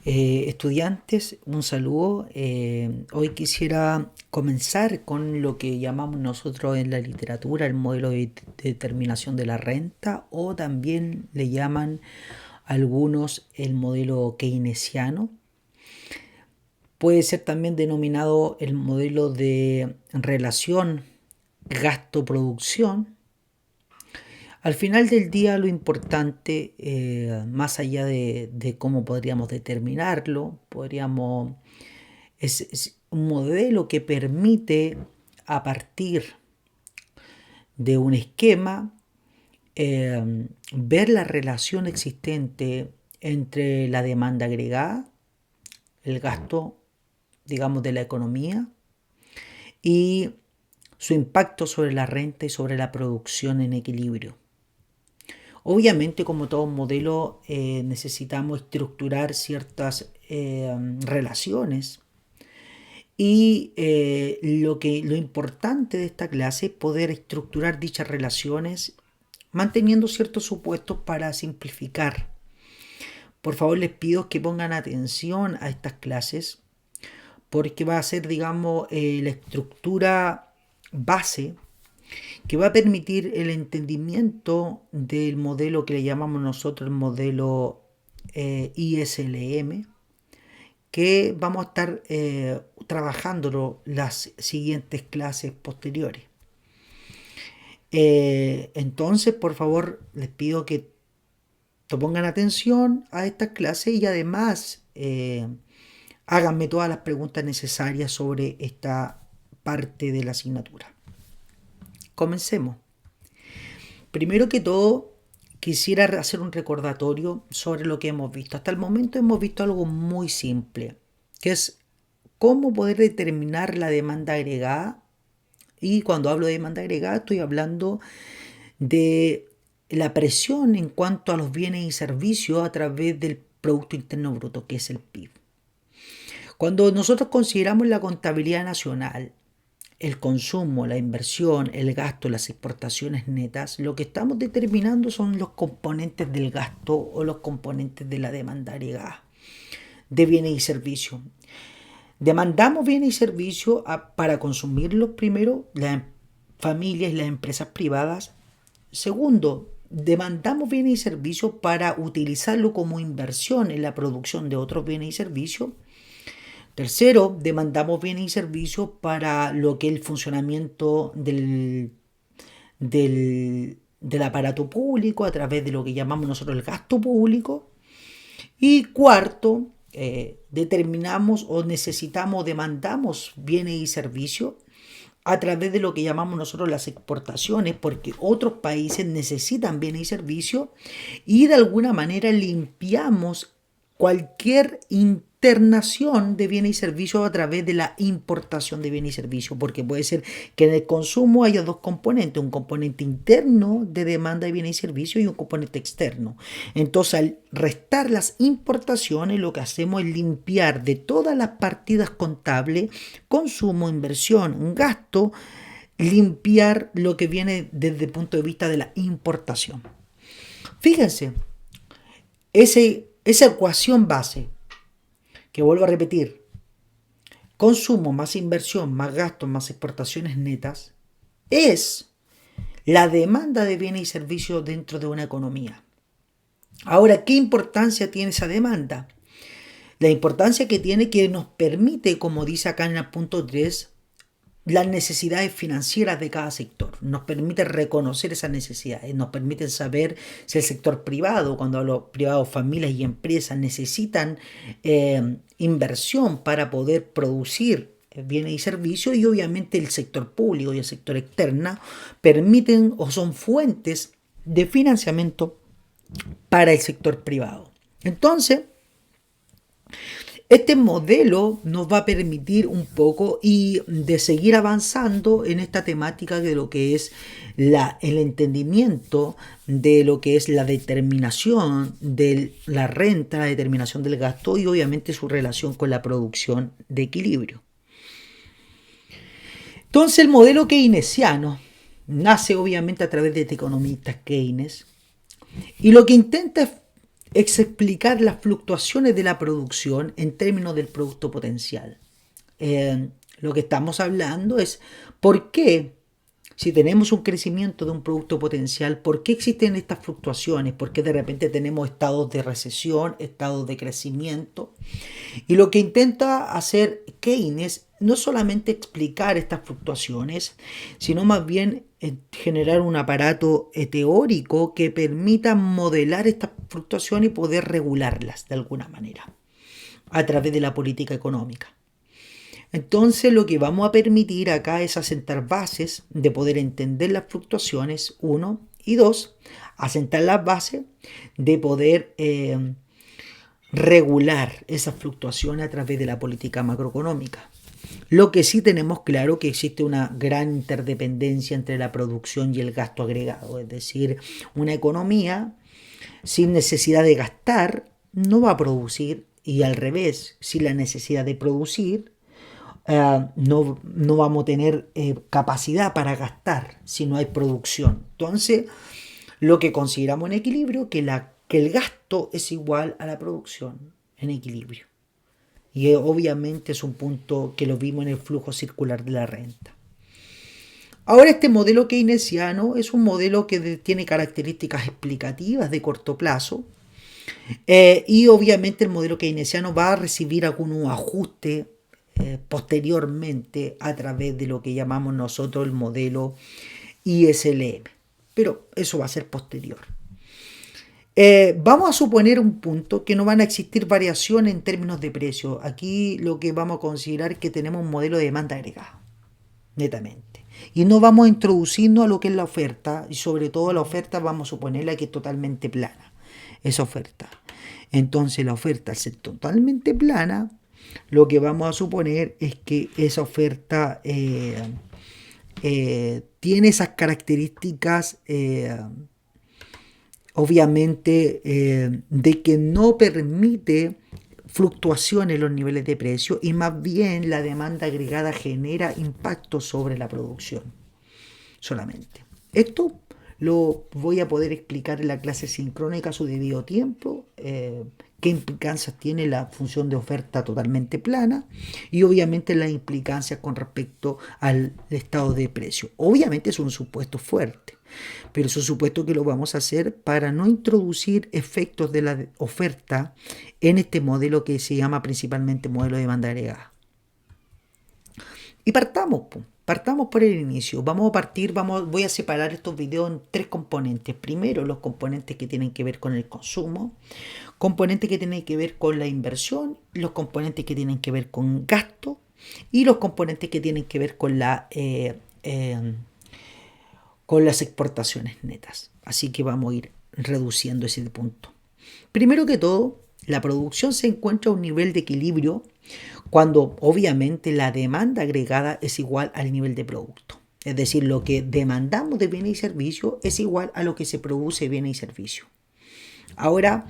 Estudiantes, un saludo. Hoy quisiera comenzar con lo que llamamos nosotros en la literatura el modelo de determinación de la renta, o también le llaman algunos el modelo keynesiano. Puede ser también denominado el modelo de relación gasto-producción. Al final del día lo importante, más allá de cómo podríamos determinarlo, es un modelo que permite, a partir de un esquema, ver la relación existente entre la demanda agregada, el gasto, digamos, de la economía, y su impacto sobre la renta y sobre la producción en equilibrio. Obviamente, como todo modelo, necesitamos estructurar ciertas relaciones, y lo importante de esta clase es poder estructurar dichas relaciones manteniendo ciertos supuestos para simplificar. Por favor, les pido que pongan atención a estas clases porque va a ser, digamos, la estructura base que va a permitir el entendimiento del modelo que le llamamos nosotros el modelo ISLM, que vamos a estar trabajándolo las siguientes clases posteriores. Entonces, por favor, les pido que pongan atención a estas clases y además háganme todas las preguntas necesarias sobre esta parte de la asignatura. Comencemos. Primero que todo, quisiera hacer un recordatorio sobre lo que hemos visto. Hasta el momento hemos visto algo muy simple, que es cómo poder determinar la demanda agregada. Y cuando hablo de demanda agregada estoy hablando de la presión en cuanto a los bienes y servicios a través del Producto Interno Bruto, que es el PIB. Cuando nosotros consideramos la contabilidad nacional, el consumo, la inversión, el gasto, las exportaciones netas, lo que estamos determinando son los componentes del gasto o los componentes de la demanda agregada de bienes y servicios. Demandamos bienes y servicios para consumirlos primero, las familias y las empresas privadas. Segundo, demandamos bienes y servicios para utilizarlo como inversión en la producción de otros bienes y servicios. Tercero, demandamos bienes y servicios para lo que es el funcionamiento del aparato público a través de lo que llamamos nosotros el gasto público. Y cuarto, determinamos o necesitamos, demandamos bienes y servicios a través de lo que llamamos nosotros las exportaciones, porque otros países necesitan bienes y servicios y de alguna manera limpiamos cualquier internación de bienes y servicios a través de la importación de bienes y servicios, porque puede ser que en el consumo haya dos componentes, un componente interno de demanda de bienes y servicios y un componente externo. Entonces, al restar las importaciones, lo que hacemos es limpiar de todas las partidas contables, consumo, inversión, gasto, limpiar lo que viene desde el punto de vista de la importación. Fíjense, esa ecuación base, que vuelvo a repetir, consumo más inversión más gastos más exportaciones netas, es la demanda de bienes y servicios dentro de una economía. Ahora, ¿qué importancia tiene esa demanda? La importancia que tiene, que nos permite, como dice acá en el punto 3, las necesidades financieras de cada sector. Nos permite reconocer esas necesidades, nos permite saber si el sector privado, cuando hablo privado, familias y empresas, necesitan inversión para poder producir bienes y servicios, y obviamente el sector público y el sector externo permiten o son fuentes de financiamiento para el sector privado. Entonces, este modelo nos va a permitir un poco y de seguir avanzando en esta temática de lo que es el entendimiento de lo que es la determinación de la renta, la determinación del gasto y obviamente su relación con la producción de equilibrio. Entonces, el modelo keynesiano nace obviamente a través de este economista Keynes, y lo que intenta es explicar las fluctuaciones de la producción en términos del producto potencial. Lo que estamos hablando es por qué, si tenemos un crecimiento de un producto potencial, ¿por qué existen estas fluctuaciones? ¿Por qué de repente tenemos estados de recesión, estados de crecimiento? Y lo que intenta hacer Keynes no solamente explicar estas fluctuaciones, sino más bien generar un aparato teórico que permita modelar estas fluctuaciones y poder regularlas de alguna manera a través de la política económica. Entonces lo que vamos a permitir acá es asentar bases de poder entender las fluctuaciones, uno, y dos, asentar las bases de poder regular esas fluctuaciones a través de la política macroeconómica. Lo que sí tenemos claro que existe una gran interdependencia entre la producción y el gasto agregado, es decir, una economía sin necesidad de gastar no va a producir, y al revés, sin la necesidad de producir no vamos a tener capacidad para gastar si no hay producción. Entonces, lo que consideramos en equilibrio que el gasto es igual a la producción en equilibrio. Y obviamente es un punto que lo vimos en el flujo circular de la renta. Ahora este modelo keynesiano es un modelo que tiene características explicativas de corto plazo y obviamente el modelo keynesiano va a recibir algún ajuste posteriormente a través de lo que llamamos nosotros el modelo ISLM. Pero eso va a ser posterior. Vamos a suponer un punto que no van a existir variaciones en términos de precio. Aquí lo que vamos a considerar es que tenemos un modelo de demanda agregada, netamente. Y no vamos a introducirnos a lo que es la oferta, y sobre todo la oferta vamos a suponerla que es totalmente plana, esa oferta. Entonces la oferta, al ser totalmente plana, lo que vamos a suponer es que esa oferta tiene esas características obviamente de que no permite fluctuaciones en los niveles de precio y más bien la demanda agregada genera impacto sobre la producción solamente. Esto lo voy a poder explicar en la clase sincrónica a su debido tiempo, qué implicancias tiene la función de oferta totalmente plana y obviamente las implicancias con respecto al estado de precio. Obviamente es un supuesto fuerte, pero es un supuesto que lo vamos a hacer para no introducir efectos de la oferta en este modelo que se llama principalmente modelo de demanda agregada. Y partamos por el inicio. Vamos a partir, voy a separar estos videos en tres componentes. Primero, los componentes que tienen que ver con el consumo, componentes que tienen que ver con la inversión, los componentes que tienen que ver con gasto y los componentes que tienen que ver con con las exportaciones netas. Así que vamos a ir reduciendo ese punto. Primero que todo, la producción se encuentra a un nivel de equilibrio cuando obviamente la demanda agregada es igual al nivel de producto. Es decir, lo que demandamos de bienes y servicios es igual a lo que se produce de bienes y servicios. Ahora,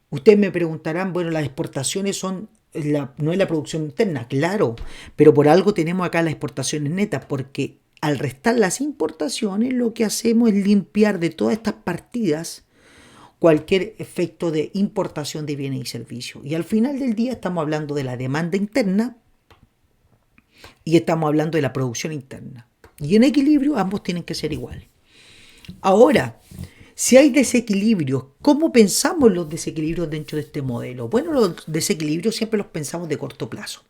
ustedes me preguntarán, bueno, las exportaciones no es la producción interna, claro, pero por algo tenemos acá las exportaciones netas, porque al restar las importaciones lo que hacemos es limpiar de todas estas partidas cualquier efecto de importación de bienes y servicios. Y al final del día estamos hablando de la demanda interna y estamos hablando de la producción interna. Y en equilibrio ambos tienen que ser iguales. Ahora, si hay desequilibrios, ¿cómo pensamos los desequilibrios dentro de este modelo? Bueno, los desequilibrios siempre los pensamos de corto plazo.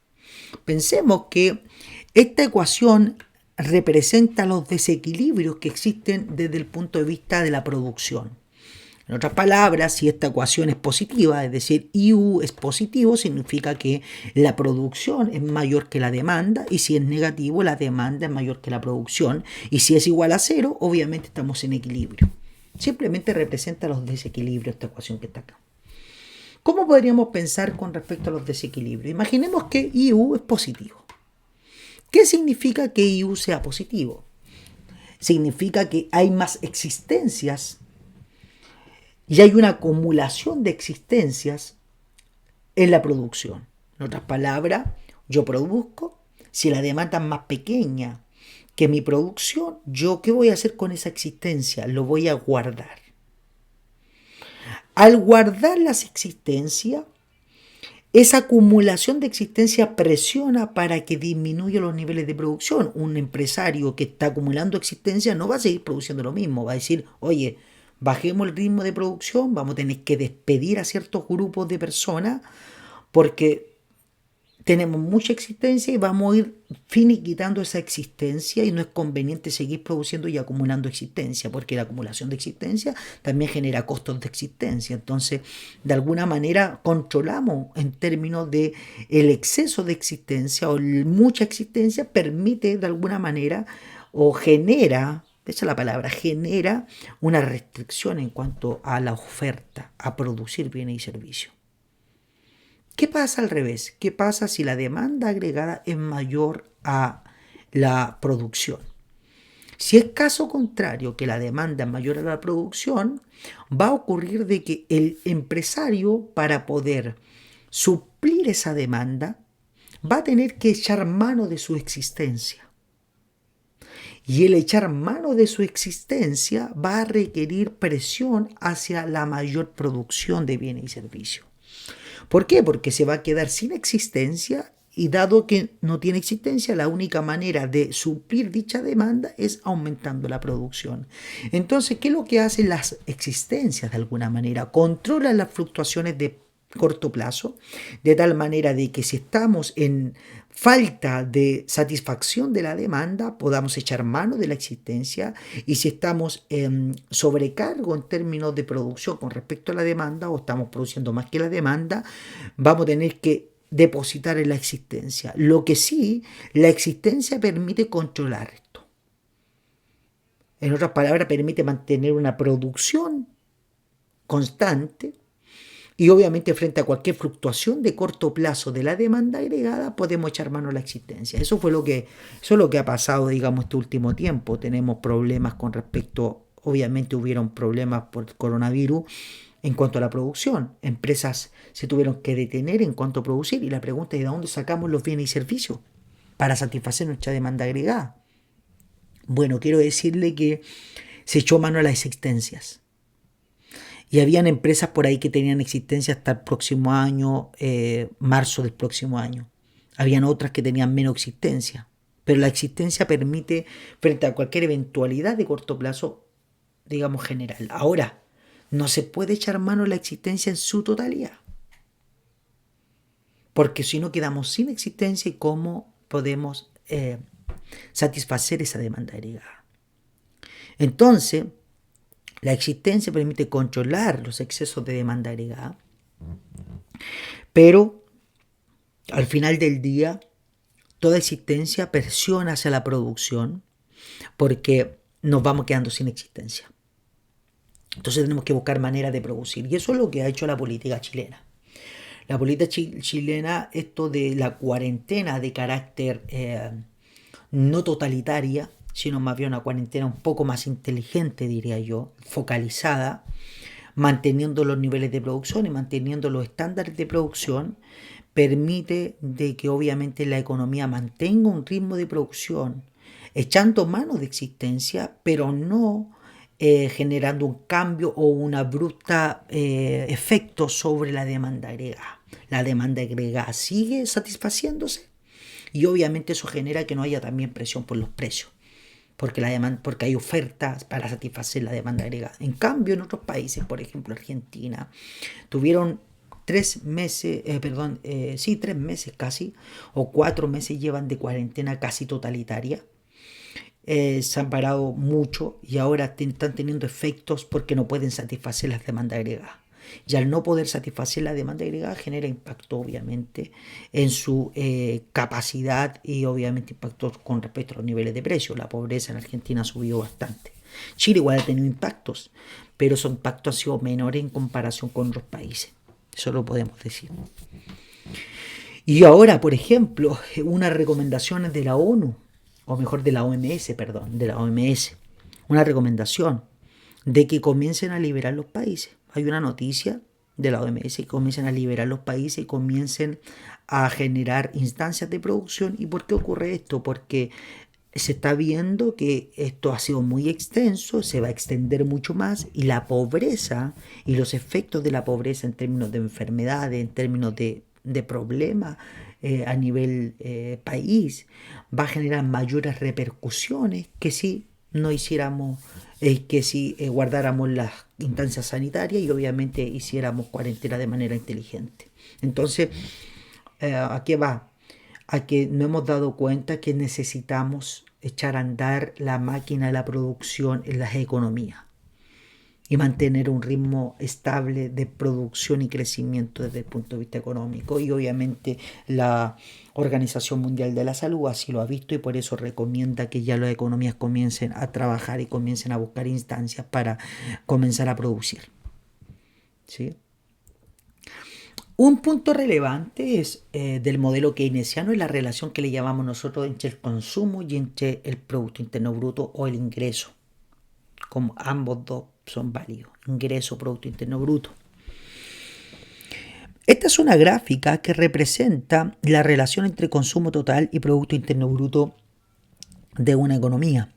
Pensemos que esta ecuación representa los desequilibrios que existen desde el punto de vista de la producción. En otras palabras, si esta ecuación es positiva, es decir, IU es positivo, significa que la producción es mayor que la demanda, y si es negativo, la demanda es mayor que la producción, y si es igual a cero, obviamente estamos en equilibrio. Simplemente representa los desequilibrios esta ecuación que está acá. ¿Cómo podríamos pensar con respecto a los desequilibrios? Imaginemos que IU es positivo. ¿Qué significa que IU sea positivo? Significa que hay más existencias y hay una acumulación de existencias en la producción. En otras palabras, yo produzco, si la demanda es más pequeña que mi producción, ¿yo qué voy a hacer con esa existencia? Lo voy a guardar. Al guardar las existencias, esa acumulación de existencia presiona para que disminuya los niveles de producción. Un empresario que está acumulando existencia no va a seguir produciendo lo mismo, va a decir, oye, bajemos el ritmo de producción, vamos a tener que despedir a ciertos grupos de personas porque tenemos mucha existencia y vamos a ir finiquitando esa existencia y no es conveniente seguir produciendo y acumulando existencia, porque la acumulación de existencia también genera costos de existencia. Entonces, de alguna manera controlamos en términos de el exceso de existencia o mucha existencia permite de alguna manera o genera, esa es la palabra, genera una restricción en cuanto a la oferta, a producir bienes y servicios. ¿Qué pasa al revés? ¿Qué pasa si la demanda agregada es mayor a la producción? Si es caso contrario, que la demanda es mayor a la producción, va a ocurrir de que el empresario, para poder suplir esa demanda, va a tener que echar mano de su existencia. Y el echar mano de su existencia va a requerir presión hacia la mayor producción de bienes y servicios. ¿Por qué? Porque se va a quedar sin existencia y dado que no tiene existencia, la única manera de suplir dicha demanda es aumentando la producción. Entonces, ¿qué es lo que hacen las existencias de alguna manera? Controlan las fluctuaciones de corto plazo, de tal manera de que si estamos en falta de satisfacción de la demanda, podamos echar mano de la existencia y si estamos en sobrecargo en términos de producción con respecto a la demanda o estamos produciendo más que la demanda, vamos a tener que depositar en la existencia. Lo que sí, la existencia permite controlar esto. En otras palabras, permite mantener una producción constante. Y obviamente frente a cualquier fluctuación de corto plazo de la demanda agregada podemos echar mano a la existencia. Eso es lo que ha pasado, digamos, este último tiempo. Tenemos problemas con respecto, obviamente hubieron problemas por el coronavirus en cuanto a la producción. Empresas se tuvieron que detener en cuanto a producir y la pregunta es ¿de dónde sacamos los bienes y servicios para satisfacer nuestra demanda agregada? Bueno, quiero decirle que se echó mano a las existencias. Y habían empresas por ahí que tenían existencia hasta el próximo año, marzo del próximo año. Habían otras que tenían menos existencia. Pero la existencia permite, frente a cualquier eventualidad de corto plazo, digamos general. Ahora, no se puede echar mano a la existencia en su totalidad. Porque si no quedamos sin existencia y cómo podemos satisfacer esa demanda agregada. Entonces, la existencia permite controlar los excesos de demanda agregada, pero al final del día, toda existencia presiona hacia la producción porque nos vamos quedando sin existencia. Entonces tenemos que buscar maneras de producir y eso es lo que ha hecho la política chilena. La política chilena, esto de la cuarentena de carácter no totalitaria, sino más bien una cuarentena un poco más inteligente, diría yo, focalizada, manteniendo los niveles de producción y manteniendo los estándares de producción, permite de que obviamente la economía mantenga un ritmo de producción, echando mano de existencia, pero no generando un cambio o un abrupto efecto sobre la demanda agregada. La demanda agregada sigue satisfaciéndose y obviamente eso genera que no haya también presión por los precios. Porque hay ofertas para satisfacer la demanda agregada. En cambio, en otros países, por ejemplo Argentina, tuvieron 3 meses, 3 meses casi, o 4 meses llevan de cuarentena casi totalitaria. Se han parado mucho y ahora están teniendo efectos porque no pueden satisfacer las demandas agregadas. Y al no poder satisfacer la demanda agregada genera impacto obviamente en su capacidad y obviamente impacto con respecto a los niveles de precios. La pobreza en Argentina ha subido bastante. Chile igual ha tenido impactos, pero esos impactos han sido menores en comparación con otros países. Eso lo podemos decir. Y ahora, por ejemplo, unas recomendaciones de la ONU, o mejor de la OMS, una recomendación de que comiencen a liberar los países. Hay una noticia de la OMS que comiencen a liberar los países y comiencen a generar instancias de producción. ¿Y por qué ocurre esto? Porque se está viendo que esto ha sido muy extenso, se va a extender mucho más y la pobreza y los efectos de la pobreza en términos de enfermedades, en términos de problemas a nivel país, va a generar mayores repercusiones que si no hiciéramos, que si guardáramos las instancias sanitarias y obviamente hiciéramos cuarentena de manera inteligente. Entonces, ¿a qué va? A que no hemos dado cuenta que necesitamos echar a andar la máquina de la producción en las economías y mantener un ritmo estable de producción y crecimiento desde el punto de vista económico. Y obviamente la Organización Mundial de la Salud así lo ha visto y por eso recomienda que ya las economías comiencen a trabajar y comiencen a buscar instancias para comenzar a producir. ¿Sí? Un punto relevante es del modelo keynesiano es la relación que le llamamos nosotros entre el consumo y entre el Producto Interno Bruto o el ingreso. Como ambos dos son válidos, ingreso, Producto Interno Bruto. Esta es una gráfica que representa la relación entre consumo total y Producto Interno Bruto de una economía.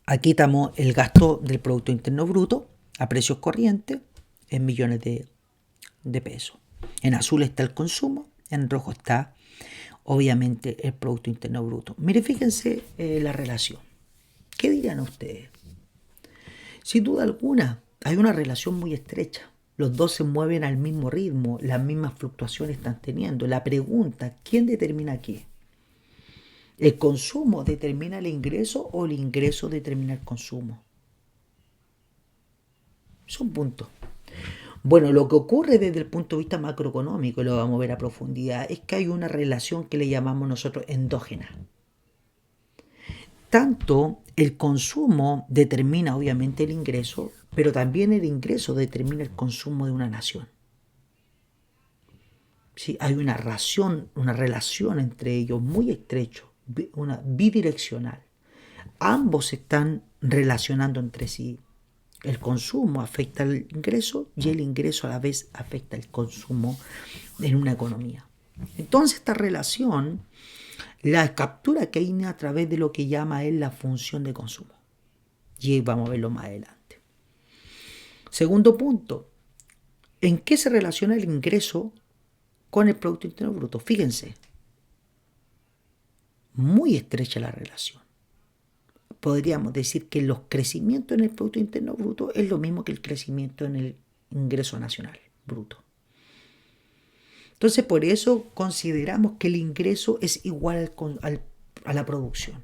Aquí estamos el gasto del Producto Interno Bruto a precios corrientes en millones de pesos. En azul está el consumo, en rojo está obviamente el Producto Interno Bruto. Mire, fíjense la relación. ¿Qué dirían ustedes? Sin duda alguna, hay una relación muy estrecha. Los dos se mueven al mismo ritmo, las mismas fluctuaciones están teniendo. La pregunta, ¿quién determina qué? ¿El consumo determina el ingreso o el ingreso determina el consumo? Son puntos. Bueno, lo que ocurre desde el punto de vista macroeconómico, y lo vamos a ver a profundidad, es que hay una relación que le llamamos nosotros endógena. Tanto el consumo determina obviamente el ingreso, pero también el ingreso determina el consumo de una nación. ¿Sí? Hay una relación entre ellos muy estrecha, una bidireccional. Ambos se están relacionando entre sí. El consumo afecta el ingreso y el ingreso a la vez afecta el consumo en una economía. Entonces esta relación la captura Keynes a través de lo que llama él la función de consumo. Y vamos a verlo más adelante. Segundo punto, ¿en qué se relaciona el ingreso con el Producto Interno Bruto? Fíjense, muy estrecha la relación. Podríamos decir que los crecimientos en el Producto Interno Bruto es lo mismo que el crecimiento en el ingreso nacional bruto. Entonces, por eso consideramos que el ingreso es igual a la producción.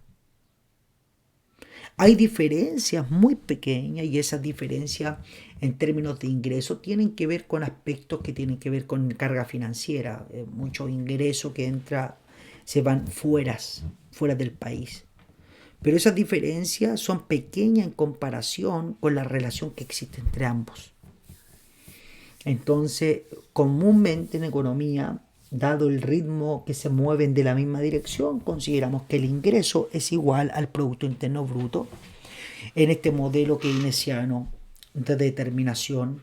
Hay diferencias muy pequeñas y esas diferencias en términos de ingreso tienen que ver con aspectos que tienen que ver con carga financiera. Muchos ingresos que se van fuera del país. Pero esas diferencias son pequeñas en comparación con la relación que existe entre ambos. Entonces, comúnmente en economía, dado el ritmo que se mueven de la misma dirección, consideramos que el ingreso es igual al Producto Interno Bruto en este modelo keynesiano de determinación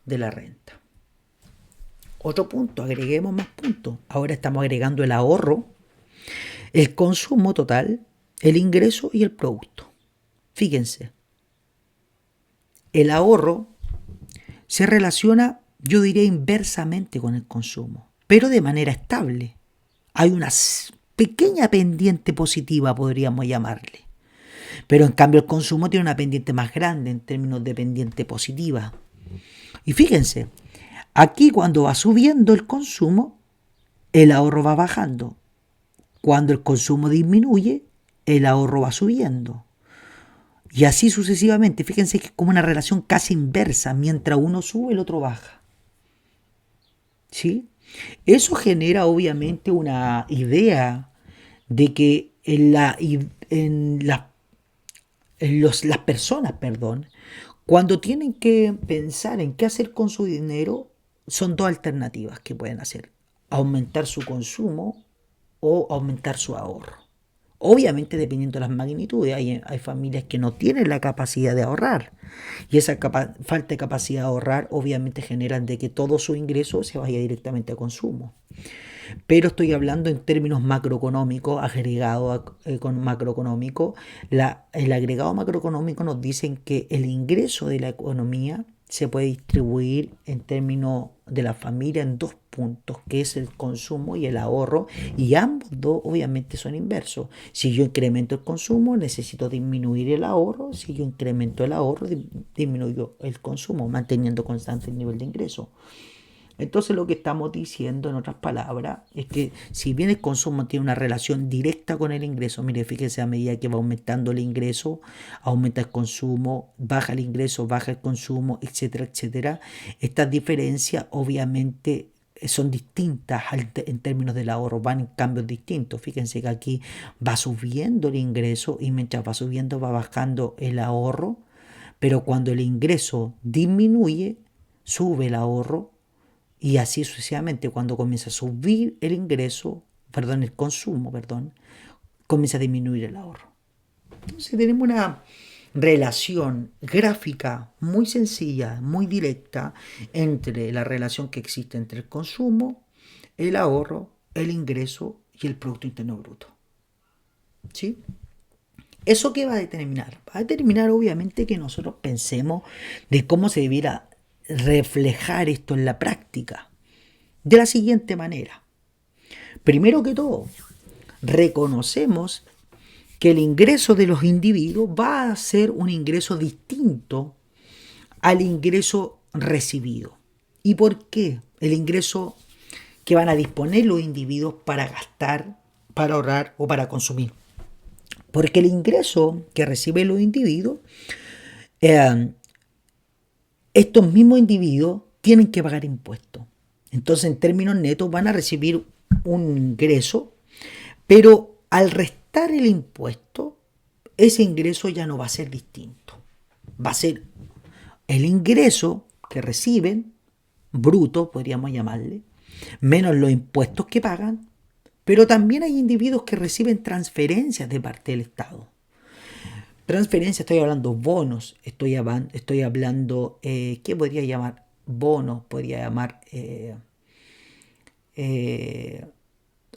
de la renta. Otro punto, agreguemos más puntos. Ahora estamos agregando el ahorro, el consumo total, el ingreso y el producto. Fíjense, el ahorro se relaciona, yo diría, inversamente con el consumo, pero de manera estable. Hay una pequeña pendiente positiva, podríamos llamarle. Pero en cambio el consumo tiene una pendiente más grande en términos de pendiente positiva. Y fíjense, aquí cuando va subiendo el consumo, el ahorro va bajando. Cuando el consumo disminuye, el ahorro va subiendo. Y así sucesivamente. Fíjense que es como una relación casi inversa. Mientras uno sube, el otro baja. ¿Sí? Eso genera obviamente una idea de que las personas, cuando tienen que pensar en qué hacer con su dinero, son dos alternativas que pueden hacer. Aumentar su consumo o aumentar su ahorro. Obviamente dependiendo de las magnitudes, hay familias que no tienen la capacidad de ahorrar y esa falta de capacidad de ahorrar obviamente generan de que todo su ingreso se vaya directamente a consumo. pero estoy hablando en términos macroeconómicos, con macroeconómico. El agregado macroeconómico nos dicen que el ingreso de la economía se puede distribuir en términos de la familia en dos puntos, que es el consumo y el ahorro, y ambos dos obviamente son inversos. Si yo incremento el consumo, necesito disminuir el ahorro; si yo incremento el ahorro, disminuyo el consumo, manteniendo constante el nivel de ingreso. Entonces lo que estamos diciendo, en otras palabras, es que si bien el consumo tiene una relación directa con el ingreso, mire, fíjese, a medida que va aumentando el ingreso, aumenta el consumo, baja el ingreso, baja el consumo, etcétera, etcétera. Estas diferencias obviamente son distintas en términos del ahorro, van en cambios distintos. Fíjense que aquí va subiendo el ingreso y mientras va subiendo va bajando el ahorro, pero cuando el ingreso disminuye, sube el ahorro, y así sucesivamente. Cuando comienza a subir el ingreso, el consumo, comienza a disminuir el ahorro. Entonces tenemos una relación gráfica muy sencilla, muy directa, entre la relación que existe entre el consumo, el ahorro, el ingreso y el Producto Interno Bruto. ¿Sí? ¿Eso qué va a determinar? Va a determinar obviamente que nosotros pensemos de cómo se debiera reflejar esto en la práctica. De la siguiente manera. Primero que todo, reconocemos que el ingreso de los individuos va a ser un ingreso distinto al ingreso recibido. ¿Y por qué? El ingreso que van a disponer los individuos para gastar, para ahorrar o para consumir. Porque el ingreso que reciben los individuos, estos mismos individuos tienen que pagar impuestos. Entonces, en términos netos, van a recibir un ingreso, pero al restar el impuesto, ese ingreso ya no va a ser distinto. Va a ser el ingreso que reciben, bruto, podríamos llamarle, menos los impuestos que pagan, pero también hay individuos que reciben transferencias de parte del Estado. Transferencias, estoy hablando bonos, estoy hablando, ¿qué podría llamar? Bonos, podría llamar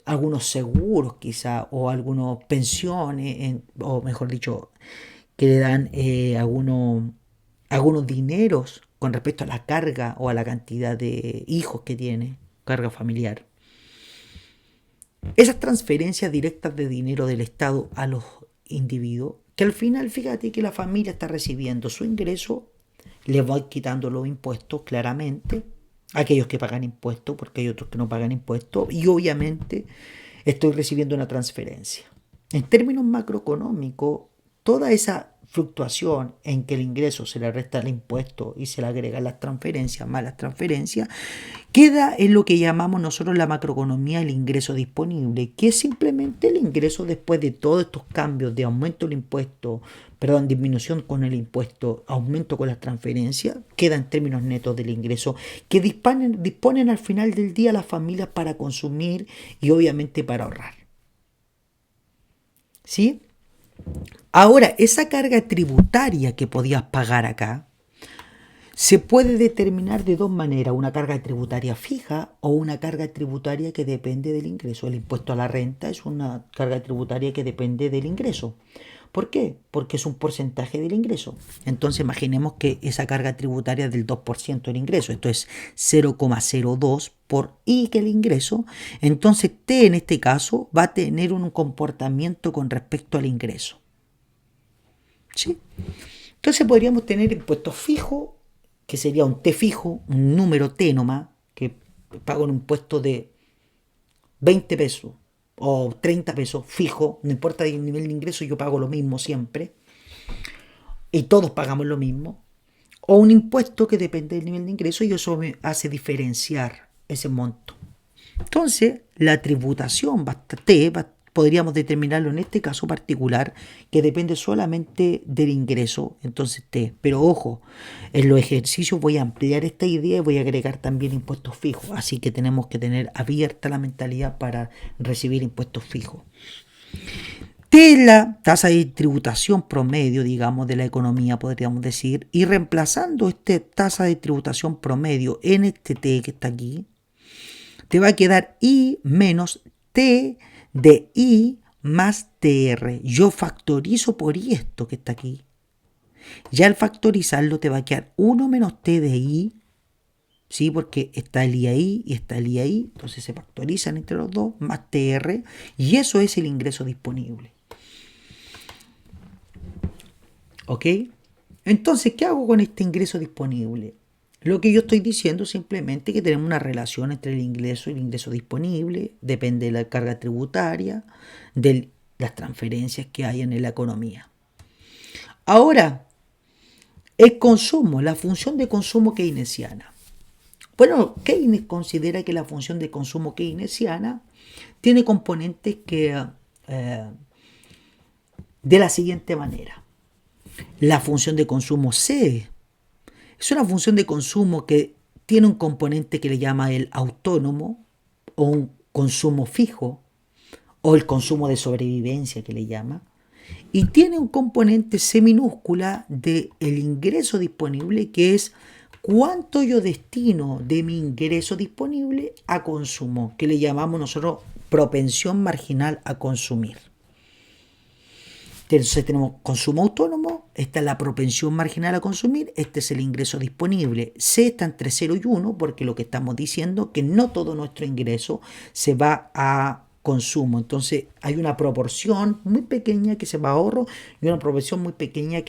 algunos seguros quizá, o algunas pensiones, o mejor dicho, que le dan algunos dineros con respecto a la carga o a la cantidad de hijos que tiene, carga familiar. Esas transferencias directas de dinero del Estado a los individuos, que al final, fíjate que la familia está recibiendo su ingreso, le va quitando los impuestos claramente, aquellos que pagan impuestos, porque hay otros que no pagan impuestos, y obviamente estoy recibiendo una transferencia. En términos macroeconómicos, toda esa fluctuación en que el ingreso se le resta el impuesto y se le agregan las transferencias, más las transferencias, queda en lo que llamamos nosotros la macroeconomía el ingreso disponible, que es simplemente el ingreso después de todos estos cambios de aumento del impuesto, disminución con el impuesto, aumento con las transferencias, queda en términos netos del ingreso que disponen al final del día las familias para consumir y obviamente para ahorrar. ¿Sí? Ahora, esa carga tributaria que podías pagar acá se puede determinar de dos maneras: una carga tributaria fija o una carga tributaria que depende del ingreso. El impuesto a la renta es una carga tributaria que depende del ingreso. ¿Por qué? Porque es un porcentaje del ingreso. Entonces imaginemos que esa carga tributaria es del 2% del ingreso. Esto es 0,02 y que el ingreso, entonces T en este caso va a tener un comportamiento con respecto al ingreso. ¿Sí? Entonces podríamos tener impuestos fijos, que sería un T fijo, un número T nomás, que pago un impuesto de 20 pesos o 30 pesos fijo, no importa el nivel de ingreso, yo pago lo mismo siempre, y todos pagamos lo mismo. O un impuesto que depende del nivel de ingreso y eso me hace diferenciar ese monto. Entonces, la tributación T podríamos determinarlo en este caso particular, que depende solamente del ingreso, entonces T. Pero ojo, en los ejercicios voy a ampliar esta idea y voy a agregar también impuestos fijos, así que tenemos que tener abierta la mentalidad para recibir impuestos fijos. T es la tasa de tributación promedio, digamos, de la economía, podríamos decir, y reemplazando esta tasa de tributación promedio en este T que está aquí, te va a quedar I menos T de I más TR. Yo factorizo por I esto que está aquí. Ya al factorizarlo te va a quedar 1 menos T de I, ¿sí? Porque está el I ahí y está el I ahí, entonces se factorizan entre los dos, más TR, y eso es el ingreso disponible. ¿Ok? Entonces, ¿qué hago con este ingreso disponible? Lo que yo estoy diciendo simplemente que tenemos una relación entre el ingreso y el ingreso disponible, depende de la carga tributaria, de las transferencias que hay en la economía. Ahora, el consumo, la función de consumo keynesiana. Bueno, Keynes considera que la función de consumo keynesiana tiene componentes que de la siguiente manera. La función de consumo C es una función de consumo que tiene un componente que le llama el autónomo o un consumo fijo o el consumo de sobrevivencia que le llama, y tiene un componente C minúscula del ingreso disponible, que es cuánto yo destino de mi ingreso disponible a consumo, que le llamamos nosotros propensión marginal a consumir. Entonces tenemos consumo autónomo, esta es la propensión marginal a consumir, este es el ingreso disponible. C está entre 0 y 1 porque lo que estamos diciendo es que no todo nuestro ingreso se va a consumo. Entonces hay una proporción muy pequeña que se va a ahorro y una proporción muy pequeña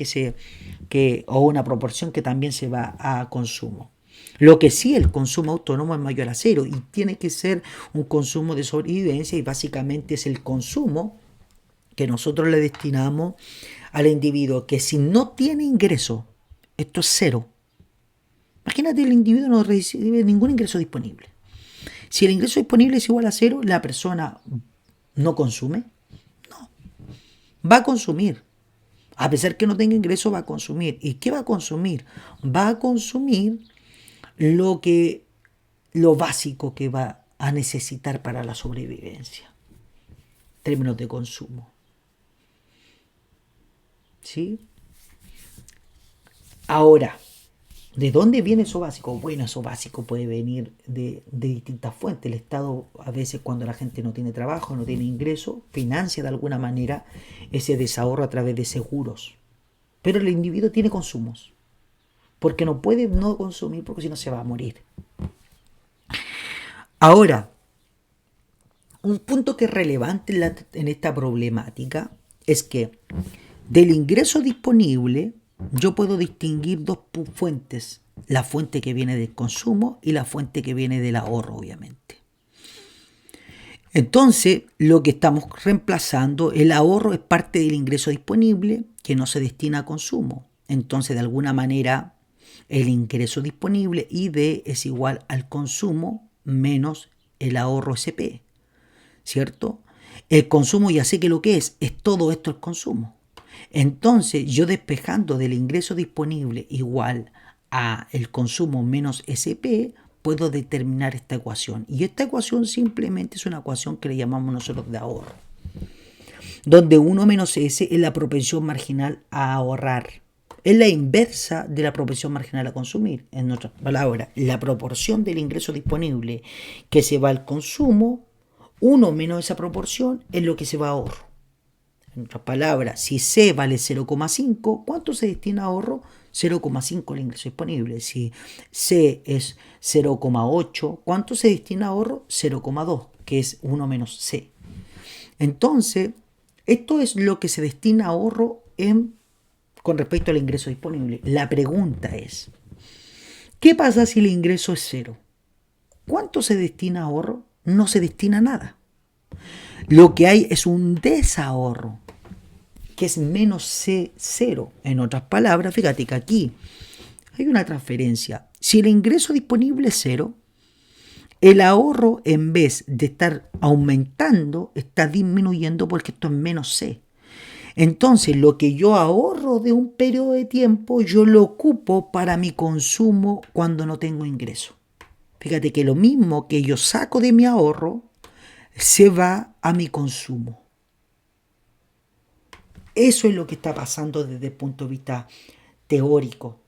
o una proporción que también se va a consumo. Lo que sí, el consumo autónomo es mayor a 0 y tiene que ser un consumo de sobrevivencia, y básicamente es el consumo que nosotros le destinamos al individuo que si no tiene ingreso, esto es 0. Imagínate, el individuo no recibe ningún ingreso disponible. Si el ingreso disponible es igual a 0, la persona no consume. No, va a consumir. A pesar que no tenga ingreso, va a consumir. ¿Y qué va a consumir? Va a consumir lo básico que va a necesitar para la sobrevivencia, en términos de consumo. ¿Sí? Ahora, ¿de dónde viene eso básico? Bueno, eso básico puede venir de distintas fuentes. El Estado, a veces, cuando la gente no tiene trabajo, no tiene ingreso, financia de alguna manera ese desahorro a través de seguros. Pero el individuo tiene consumos, porque no puede no consumir, porque si no se va a morir. Ahora, un punto que es relevante en esta problemática es que del ingreso disponible yo puedo distinguir dos fuentes: la fuente que viene del consumo y la fuente que viene del ahorro, obviamente. Entonces, lo que estamos reemplazando, el ahorro es parte del ingreso disponible que no se destina a consumo. Entonces, de alguna manera, el ingreso disponible, ID, es igual al consumo menos el ahorro SP, ¿cierto? El consumo ya sé que lo que es todo esto el consumo. Entonces, yo despejando del ingreso disponible igual a el consumo menos SP, puedo determinar esta ecuación. Y esta ecuación simplemente es una ecuación que le llamamos nosotros de ahorro, donde 1 menos S es la propensión marginal a ahorrar. Es la inversa de la propensión marginal a consumir. En otras palabras, la proporción del ingreso disponible que se va al consumo, 1 menos esa proporción es lo que se va a ahorro. En otras palabras, si C vale 0,5, ¿cuánto se destina a ahorro? 0,5 el ingreso disponible. Si C es 0,8, ¿cuánto se destina a ahorro? 0,2, que es 1 menos C. Entonces, esto es lo que se destina a ahorro con respecto al ingreso disponible. La pregunta es, ¿qué pasa si el ingreso es 0? ¿Cuánto se destina a ahorro? No se destina nada. Lo que hay es un desahorro, que es menos C0. En otras palabras, fíjate que aquí hay una transferencia. Si el ingreso disponible es 0, el ahorro, en vez de estar aumentando, está disminuyendo, porque esto es menos C. Entonces, lo que yo ahorro de un periodo de tiempo, yo lo ocupo para mi consumo cuando no tengo ingreso. Fíjate que lo mismo que yo saco de mi ahorro se va a mi consumo. Eso es lo que está pasando desde el punto de vista teórico.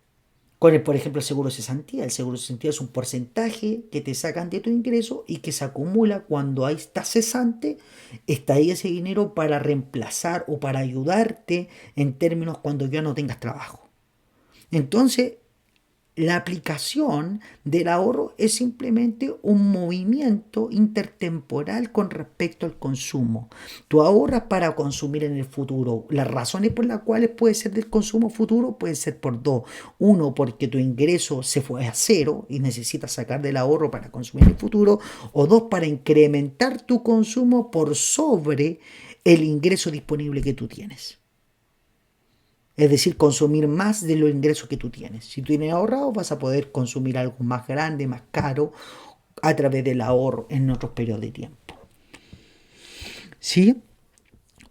por ejemplo, el seguro de cesantía. El seguro de cesantía es un porcentaje que te sacan de tu ingreso y que se acumula cuando ahí estás cesante. Está ahí ese dinero para reemplazar o para ayudarte en términos cuando ya no tengas trabajo. Entonces, la aplicación del ahorro es simplemente un movimiento intertemporal con respecto al consumo. Tú ahorras para consumir en el futuro. Las razones por las cuales puede ser del consumo futuro pueden ser por dos. Uno, porque tu ingreso se fue a cero y necesitas sacar del ahorro para consumir en el futuro. O dos, para incrementar tu consumo por sobre el ingreso disponible que tú tienes. Es decir, consumir más de los ingresos que tú tienes. Si tú tienes ahorrado, vas a poder consumir algo más grande, más caro, a través del ahorro en otros periodos de tiempo. ¿Sí?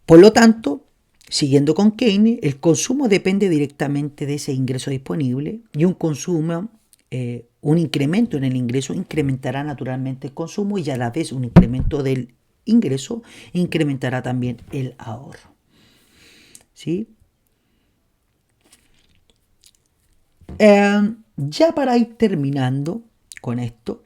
Por lo tanto, siguiendo con Keynes, el consumo depende directamente de ese ingreso disponible y un incremento en el ingreso incrementará naturalmente el consumo y a la vez un incremento del ingreso incrementará también el ahorro. ¿Sí? Ya para ir terminando con esto,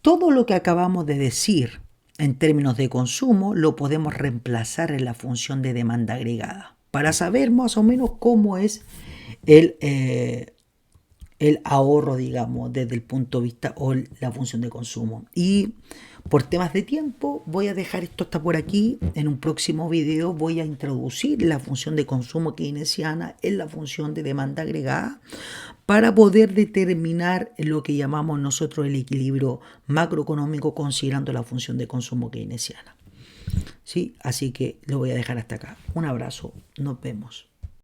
todo lo que acabamos de decir en términos de consumo lo podemos reemplazar en la función de demanda agregada para saber más o menos cómo es el, el ahorro, digamos, desde el punto de vista o la función de consumo. Y por temas de tiempo voy a dejar esto hasta por aquí. En un próximo video voy a introducir la función de consumo keynesiana en la función de demanda agregada para poder determinar lo que llamamos nosotros el equilibrio macroeconómico considerando la función de consumo keynesiana. ¿Sí? Así que lo voy a dejar hasta acá. Un abrazo, nos vemos.